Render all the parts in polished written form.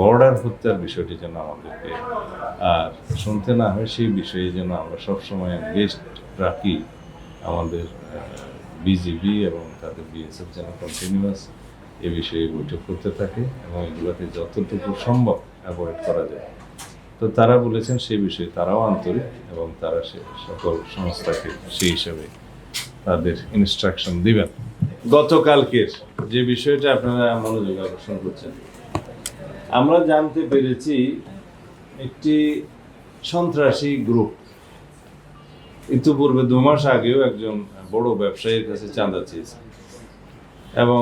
Border হত্যার বিষয়টি যেন আমাদেরকে আর শুনতে না হয়, সেই বিষয়ে যেন আমরা সবসময় এনগেজড রাখি। আমাদের বিজিবি এবং তাদের বিএসএফ যেন কন্টিনিউয়াস এ বিষয়ে বৈঠক করতে থাকে এবং এগুলোতে যতটুকু সম্ভব অ্যাভয়েড করা যায়। তো তারা বলেছেন সেই বিষয়ে তারাও আন্তরিক এবং তারা সে সকল সংস্থাকে সেই হিসাবে তাদের ইনস্ট্রাকশন দিবেন। গতকালকের যে বিষয়টা আপনারা মনোযোগ আকর্ষণ করছেন, আমরা জানতে পেরেছি একটি সন্ত্রাসী গ্রুপ ইতিপূর্বে 2 মাস আগেও একজন বড় ব্যবসায়ীর কাছে চাঁদা চেয়েছে এবং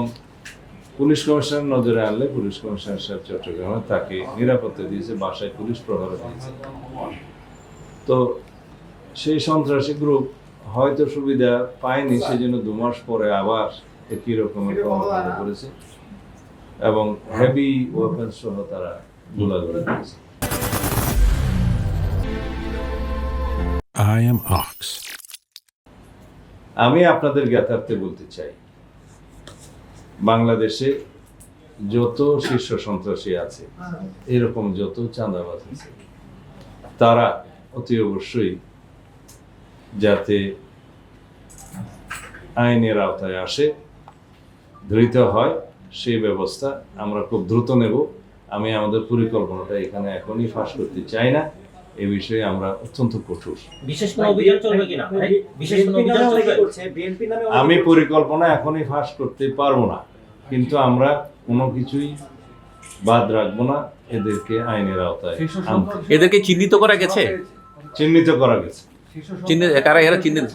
পুলিশ কমিশনার নজরে আনলে পুলিশ কমিশনার সাহেব চট্টগ্রামে তাকে নিরাপত্তা দিয়েছে, বাসায় পুলিশ প্রহরা দিয়েছে। তো সেই সন্ত্রাসী গ্রুপ হয়তো সুবিধা পায়নি, সেই জন্য 2 মাস পরে আবার একই রকমের কর্মকাণ্ড করেছে এবং হেভি ওয়েপন সহ তারা গোলাগুলি করেছে। I am Ox. আমি আপনাদের জ্ঞাতার্থে বলতে চাই, বাংলাদেশে যত শীর্ষ সন্ত্রাসী আছে, এরকম যত চাঁদাবাজ আছে, তারা অতি অবশ্যই যাতে আইনের আওতায় আসে, ধৃত হয়, সেই ব্যবস্থা আমরা খুব দ্রুত নেব। আমি আমাদের পরিকল্পনাটা এখানে এখনই ফাঁস করতে চাই না, এ বিষয়ে আমরা অত্যন্ত কঠোর। বিশেষ কোনো অভিযান চলবে কিনা? বিশেষ কোনো অভিযান চলবে? আমি পরিকল্পনা এখনই ফাঁস করতে পারবো না, কিন্তু আমরা কোনো কিছুই বাদ রাখবো না। এদেরকে আইনের আওতায় আনতে। এদেরকে চিহ্নিত করা গেছে? চিহ্নিত করা গেছে। কারা এরা চিহ্নিত?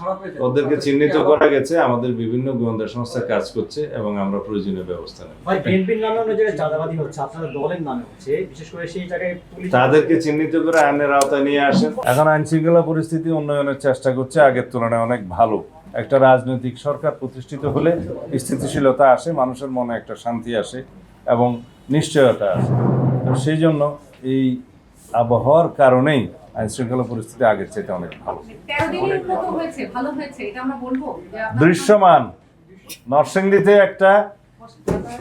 ওদেরকে চিহ্নিত করা গেছে। আমাদের বিভিন্ন গোয়েন্দা সংস্থা কাজ করছে এবং আমরা প্রয়োজনীয় ব্যবস্থা নেব। ভাই, বিএনপির নামে অন্য জায়গায় চাঁদাবাজি হচ্ছে, আপনাদের দলের নামে হচ্ছে, বিশেষ করে সেই জায়গায় পুলিশ তাদেরকে চিহ্নিত করে আইনের আওতায় নিয়ে আসেন। এখন আইন শৃঙ্খলা পরিস্থিতি উন্নয়নের চেষ্টা করছে, আগের তুলনায় অনেক ভালো। একটা রাজনৈতিক সরকার প্রতিষ্ঠিত হলে স্থিতিশীলতা আসে, মানুষের মনে একটা শান্তি আসে এবং নিশ্চয়তা আসে। তো সেই জন্য এই আবহাওয়ার কারণেই আইন শৃঙ্খলা পরিস্থিতি আগের চাইতে অনেক ভালো, দৃশ্যমান। নরসিংদীতে একটা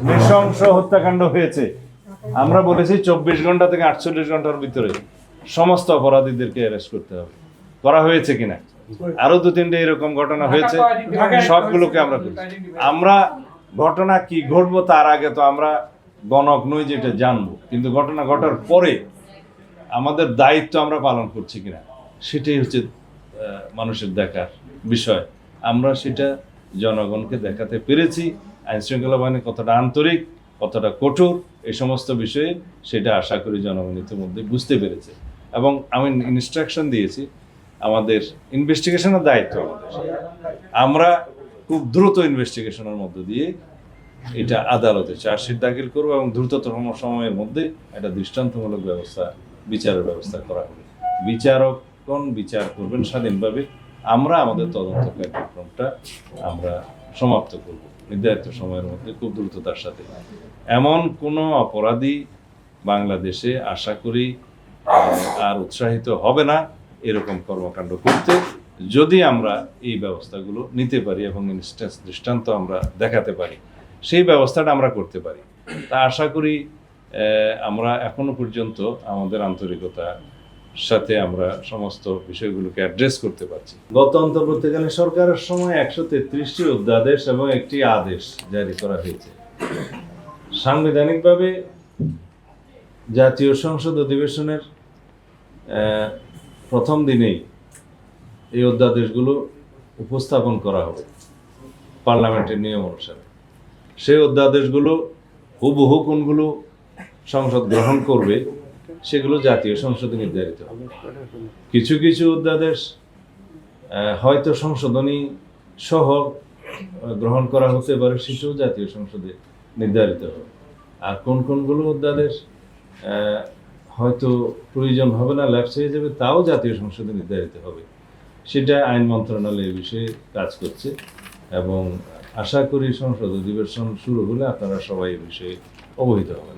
নৃশংস হত্যাকাণ্ড হয়েছে। আমরা বলেছি 24 ঘন্টা থেকে 48 ঘন্টার ভিতরে সমস্ত অপরাধীদেরকে অ্যারেস্ট করতে হবে। করা হয়েছে কিনা? আরো 2-3টে এরকম ঘটনা হয়েছে, সবগুলোকে আমরা ঘটনা কি ঘটবো তার আগে তো আমরা গণক নই যেটা জানবো, কিন্তু ঘটনা ঘটার পরে আমাদের দায়িত্ব আমরা পালন করছি কিনা সেটাই হচ্ছে মানুষের দেখার বিষয়। আমরা সেটা জনগণকে দেখাতে পেরেছি। আইন শৃঙ্খলা বাহিনী কতটা আন্তরিক, কতটা কঠোর, এই সমস্ত বিষয়ে সেটা আশা করি জনগণ ইতিমধ্যে বুঝতে পেরেছে এবং আমি ইনস্ট্রাকশন দিয়েছি। আমাদের ইনভেস্টিগেশনের দায়িত্ব আমরা খুব দ্রুত ইনভেস্টিগেশনের মধ্য দিয়ে এটা আদালতে চার্জশিট দাখিল করবো এবং দ্রুততম সময়ের মধ্যে একটা দৃষ্টান্তমূলক বিচারের ব্যবস্থা করা হবে। বিচারকগণ বিচার করবেন স্বাধীনভাবে। আমরা আমাদের তদন্ত কার্যক্রমটা আমরা সমাপ্ত করব নির্ধারিত সময়ের মধ্যে খুব দ্রুততার সাথে। এমন কোনো অপরাধী বাংলাদেশে আশা করি আর উৎসাহিত হবে না এরকম কর্মকাণ্ড করতে, যদি আমরা এই ব্যবস্থাগুলো নিতে পারি এবং দৃষ্টান্ত আমরা দেখাতে পারি, সেই ব্যবস্থাটা আমরা করতে পারি। তা আশা করি আমরা এখনো পর্যন্ত আমাদের আন্তরিকতার সাথে আমরা সমস্ত বিষয়গুলোকে অ্যাড্রেস করতে পারছি। গত অন্তর্বর্তীকালীন সরকারের সময় 133টি অধ্যাদেশ এবং একটি আদেশ জারি করা হয়েছে। সাংবিধানিকভাবে জাতীয় সংসদ অধিবেশনের প্রথম দিনেই এই অধ্যাদেশগুলো উপস্থাপন করা হবে পার্লামেন্টের নিয়ম অনুসারে। সেই অধ্যাদেশগুলো হুবহু কোনগুলো সংসদ গ্রহণ করবে সেগুলো জাতীয় সংসদে নির্ধারিত হবে। কিছু কিছু অধ্যাদেশ হয়তো সংশোধনী সহ গ্রহণ করা হতে পারে, সেটাও জাতীয় সংসদে নির্ধারিত হবে। আর কোনগুলো অধ্যাদেশ হয়তো প্রয়োজন হবে না, ল্যাপস হয়ে যাবে, তাও জাতীয় সংসদে নির্ধারিত হবে। সেটা আইন মন্ত্রণালয় এই বিষয়ে কাজ করছে এবং আশা করি সংসদ অধিবেশন শুরু হলে আপনারা সবাই এই বিষয়ে অবহিত হবেন।